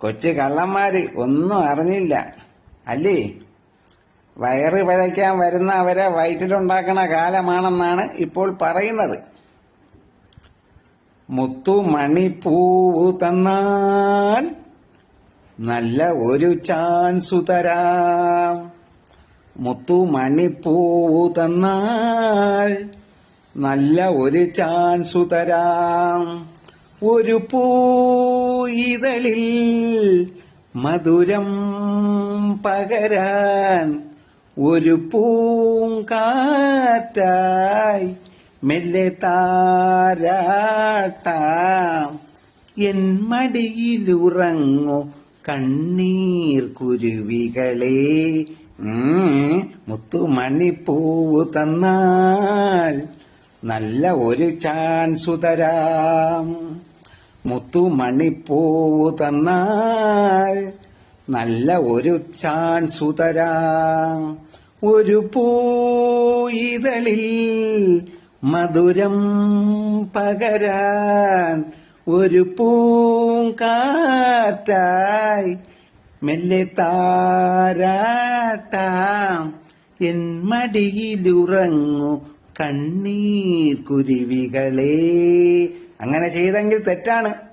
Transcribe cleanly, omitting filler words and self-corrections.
കൊച്ചു കള്ളന്മാര് ഒന്നും അറിഞ്ഞില്ല അല്ലേ? വയറ് പഴയ്ക്കാൻ വരുന്ന അവരെ വയറ്റിലുണ്ടാക്കണ കാലമാണെന്നാണ് ഇപ്പോൾ പറയുന്നത്. മുത്തു മണിപ്പൂവ് തന്നാൽ നല്ല ഒരു ചാൻസു തരാം. മുത്തു മണിപ്പൂവ് തന്നാൽ നല്ല ഒരു ചാൻസു തരാം. ഒരു പൂയിതളിൽ മധുരം പകരാൻ ഒരു പൂങ്കാറ്റായി മെല്ലെ താരാട്ടാം. എൻ മടിയിലുറങ്ങോ കണ്ണീർ കുരുവികളെ. മുത്തുമണിപ്പൂവ് തന്നാൽ നല്ല ഒരു ചാൻസു തരാം. മുത്തുമണിപ്പൂവ് തന്നാൽ നല്ല ഒരു ചാൻസു തരാം. ഒരു പൂയിതളിൽ മധുരം പകരാൻ ഒരു പൂങ്കാറ്റായി മെല്ലെ താരാട്ടാം. എൻ മടിയിലുറങ്ങു കണ്ണീർ കുരുവികളെ. അങ്ങനെ ചെയ്തെങ്കിൽ തെറ്റാണ്.